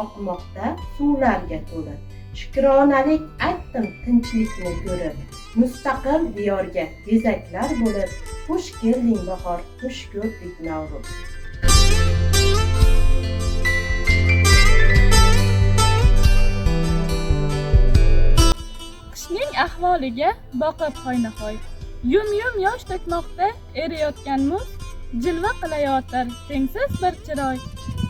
oqmoqda suvlarga to'lib. Shukronalik aytdim tinchlikni ko'rib. Mustaqil diyorga bezaklar bo'lib. Xush kelding bahor, xush ko'rdik Navruz. Qishning ahvoliga boqib hoynahoy. Yum-yum yosh to'kmoqda eriyotgan muz, jilva qilayotir tengsiz bir chiroy.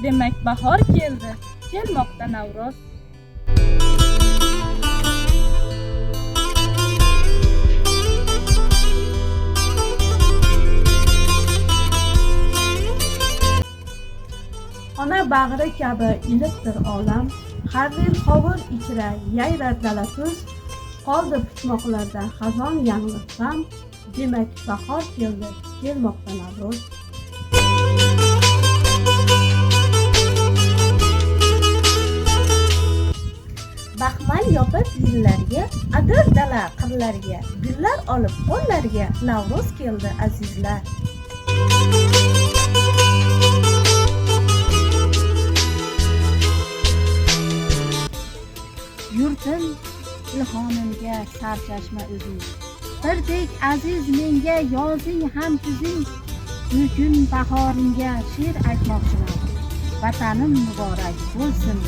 Demak bahor keldi, kelmoqda Navruz. Ona bag'ri kabi iliqdir olam, har yil hovur ichra yayrar dalatuz, qoldi puchmoqlarda xazon yanglisam, demak bahor keldi, kelmoqda Navruz. Baxmal yopib yillarga, adir dala qirlarga, gullar olib qo'llarga, Navruz keldi azizlar. Yurtim ilhomimga sarchashma o'zing, birdek aziz menga yozing ham kuzing. Bugun bahoringga she'r aytmoqchiman, vatanim muborak bo'lsin